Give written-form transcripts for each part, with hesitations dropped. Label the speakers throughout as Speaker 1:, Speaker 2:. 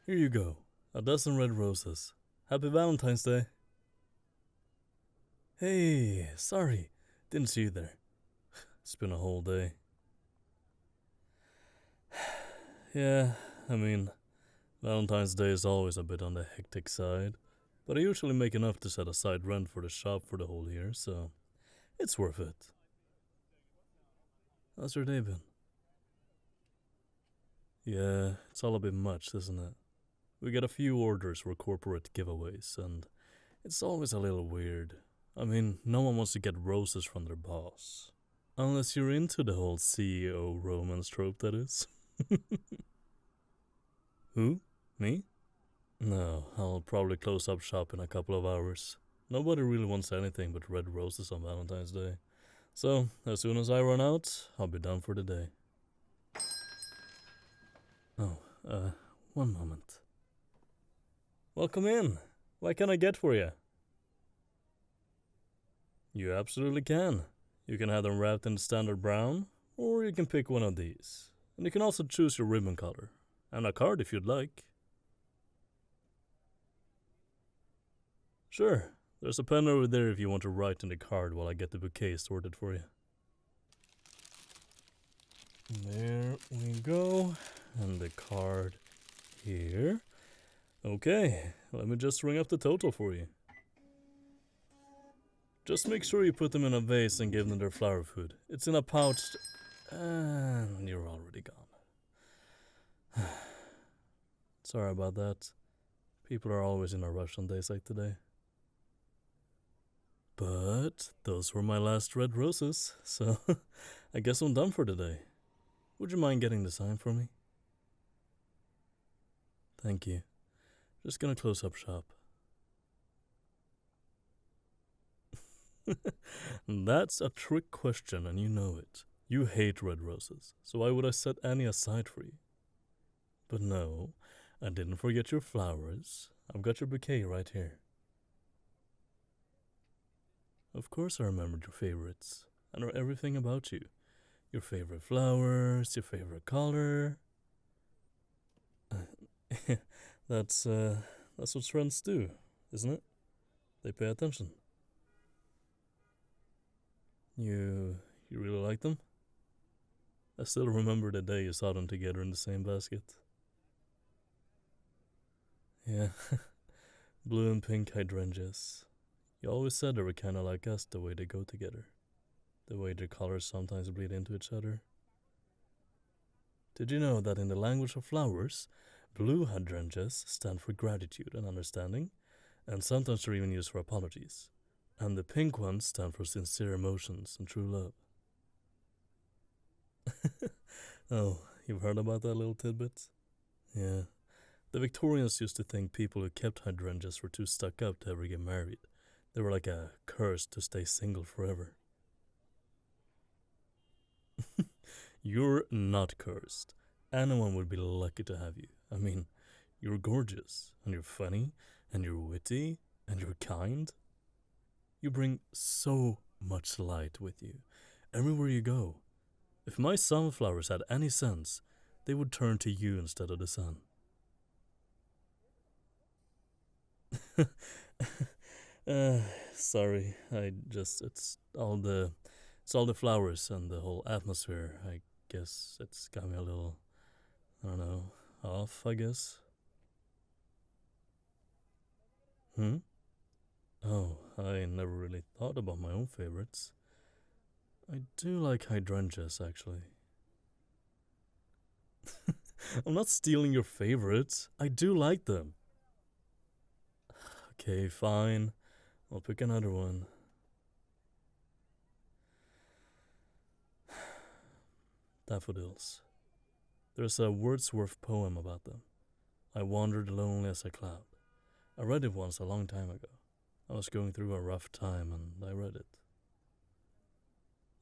Speaker 1: Here you go. A dozen red roses. Happy Valentine's Day. Hey, sorry. Didn't see you there. It's been a whole day. Yeah, I mean, Valentine's Day is always a bit on the hectic side, but I usually make enough to set aside rent for the shop for the whole year, so it's worth it. How's your day been? Yeah, it's all a bit much, isn't it? We get a few orders for corporate giveaways, and it's always a little weird. I mean, no one wants to get roses from their boss. Unless you're into the whole CEO romance trope, that is. Who? Me? No, I'll probably close up shop in a couple of hours. Nobody really wants anything but red roses on Valentine's Day. So, as soon as I run out, I'll be done for the day. Oh, one moment. Welcome in. What can I get for you? You absolutely can. You can have them wrapped in standard brown, or you can pick one of these. And you can also choose your ribbon color. And a card if you'd like. Sure, there's a pen over there if you want to write in the card while I get the bouquet sorted for you. There we go. And the card here. Okay, let me just ring up the total for you. Just make sure you put them in a vase and give them their flower food. It's in a pouch. And you're already gone. Sorry about that. People are always in a rush on days like today. But those were my last red roses, so I guess I'm done for today. Would you mind getting the sign for me? Thank you. Just gonna close up shop. That's a trick question and you know it. You hate red roses, so why would I set any aside for you? But no, I didn't forget your flowers. I've got your bouquet right here. Of course I remembered your favorites. I know everything about you. Your favorite flowers, your favorite color. That's what friends do, isn't it? They pay attention. You really like them? I still remember the day you saw them together in the same basket. Yeah, blue and pink hydrangeas. You always said they were kinda like us the way they go together. The way their colors sometimes bleed into each other. Did you know that in the language of flowers, blue hydrangeas stand for gratitude and understanding, and sometimes they're even used for apologies. And the pink ones stand for sincere emotions and true love. Oh, you've heard about that little tidbit? Yeah. The Victorians used to think people who kept hydrangeas were too stuck up to ever get married. They were like a curse to stay single forever. You're not cursed. Anyone would be lucky to have you. I mean, you're gorgeous, and you're funny, and you're witty, and you're kind. You bring so much light with you, everywhere you go. If my sunflowers had any sense, they would turn to you instead of the sun. Sorry, it's all the flowers and the whole atmosphere. I guess it's got me a little, I don't know, off, I guess. Hmm? Oh, I never really thought about my own favorites. I do like hydrangeas, actually. I'm not stealing your favorites. I do like them. Okay, fine. I'll pick another one. Daffodils. There's a Wordsworth poem about them. I wandered lonely as a cloud. I read it once a long time ago. I was going through a rough time and I read it.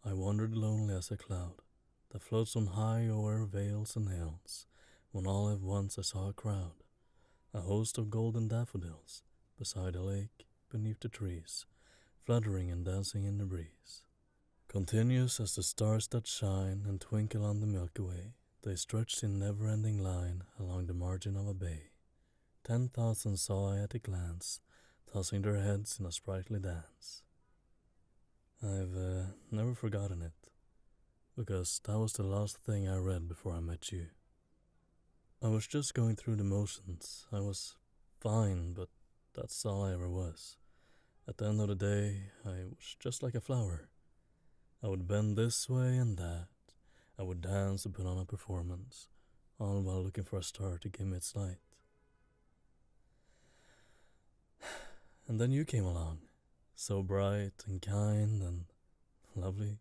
Speaker 1: I wandered lonely as a cloud that floats on high o'er vales and hills, when all at once I saw a crowd, a host of golden daffodils, beside a lake, beneath the trees, fluttering and dancing in the breeze. Continuous as the stars that shine and twinkle on the Milky Way, they stretched in never-ending line along the margin of a bay, 10,000 saw I at a glance, tossing their heads in a sprightly dance. I've never forgotten it, because that was the last thing I read before I met you. I was just going through the motions. I was fine, but that's all I ever was. At the end of the day, I was just like a flower. I would bend this way and that. I would dance and put on a performance, all while looking for a star to give me its light. And then you came along, so bright and kind and lovely.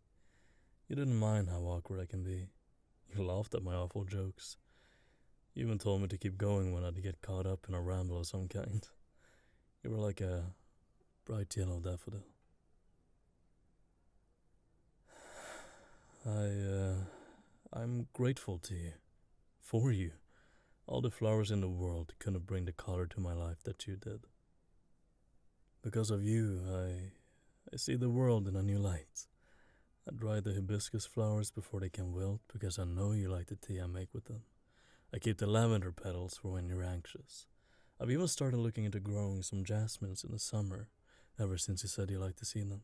Speaker 1: You didn't mind how awkward I can be. You laughed at my awful jokes. You even told me to keep going when I'd get caught up in a ramble of some kind. You were like a bright yellow daffodil. I'm grateful to you. For you. All the flowers in the world couldn't bring the color to my life that you did. Because of you, I see the world in a new light. I dry the hibiscus flowers before they can wilt because I know you like the tea I make with them. I keep the lavender petals for when you're anxious. I've even started looking into growing some jasmines in the summer, ever since you said you like to see them.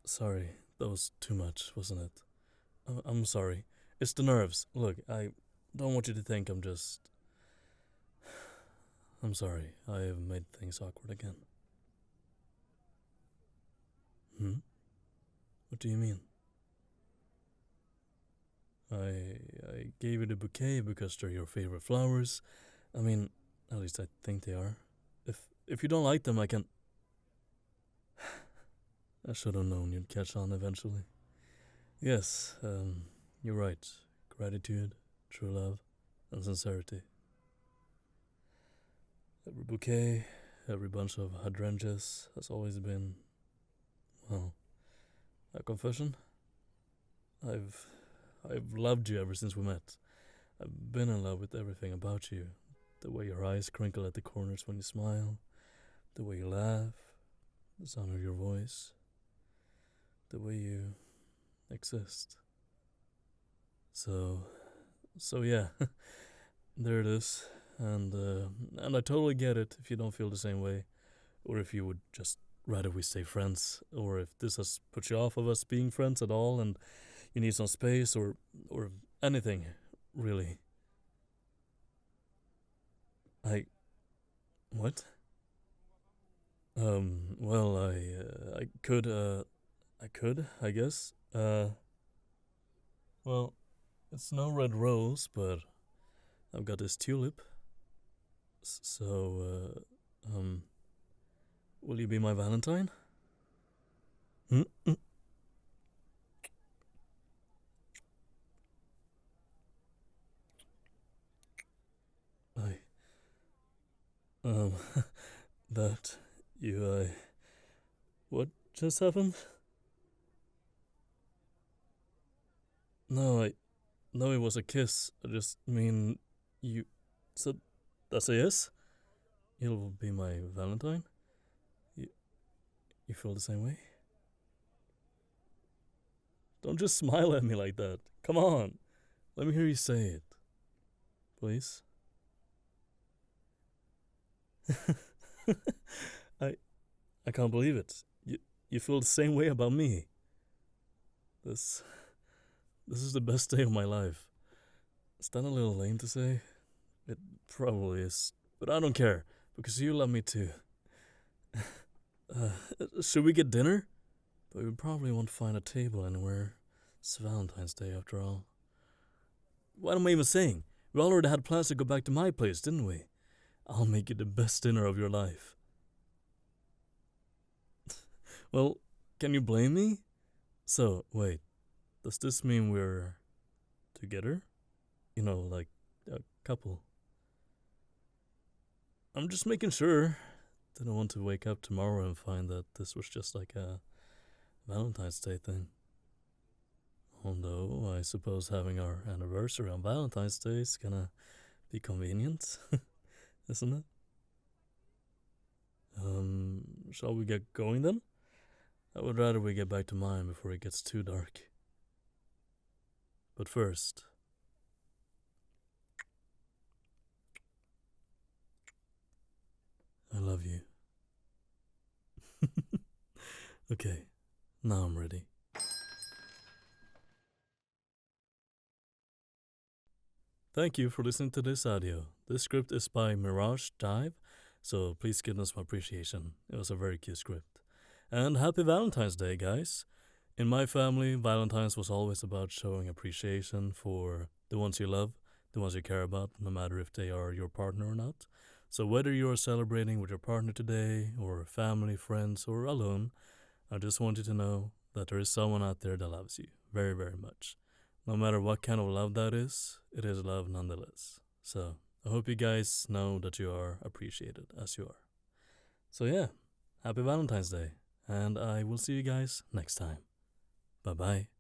Speaker 1: Sorry, that was too much, wasn't it? I'm sorry. It's the nerves. Look, I don't want you to think I'm sorry. I have made things awkward again. What do you mean? I gave you the bouquet because they're your favorite flowers. I mean, at least I think they are. If you don't like them, I can... I should have known you'd catch on eventually. Yes, you're right. Gratitude, true love, and sincerity. Every bouquet, every bunch of hydrangeas has always been, well, a confession. I've loved you ever since we met. I've been in love with everything about you. The way your eyes crinkle at the corners when you smile, the way you laugh, the sound of your voice, the way you exist. So yeah, there it is. And I totally get it if you don't feel the same way, or if you would just rather we stay friends, or if this has put you off of us being friends at all, and you need some space, or anything, really. What? Well, I could, I guess. Well, it's no red rose, but I've got this tulip. So, will you be my Valentine? Mm-mm. I, um, that, what just happened? No, no, it was a kiss. I just mean, you said that's a yes? You'll be my Valentine? You, you feel the same way? Don't just smile at me like that. Come on. Let me hear you say it. Please? I I can't believe it. You feel the same way about me. This this is the best day of my life. Is that a little lame to say? It probably is, but I don't care because you love me too. Should we get dinner? But we probably won't find a table anywhere. It's Valentine's Day after all. What am I even saying? We already had plans to go back to my place, didn't we? I'll make you the best dinner of your life. Well, can you blame me? So, wait, does this mean we're together? You know, like a couple. I'm just making sure. Didn't want to wake up tomorrow and find that this was just like a Valentine's Day thing. Although, I suppose having our anniversary on Valentine's Day is gonna be convenient, isn't it? Shall we get going then? I would rather we get back to mine before it gets too dark. But first, I love you. Okay, now I'm ready. Thank you for listening to this audio. This script is by Mirage Dive, so please give us my appreciation. It was a very cute script. And happy Valentine's Day, guys. In my family, Valentine's was always about showing appreciation for the ones you love, the ones you care about, no matter if they are your partner or not. So whether you are celebrating with your partner today, or family, friends, or alone, I just want you to know that there is someone out there that loves you very, very much. No matter what kind of love that is, it is love nonetheless. So I hope you guys know that you are appreciated as you are. So yeah, happy Valentine's Day, and I will see you guys next time. Bye bye.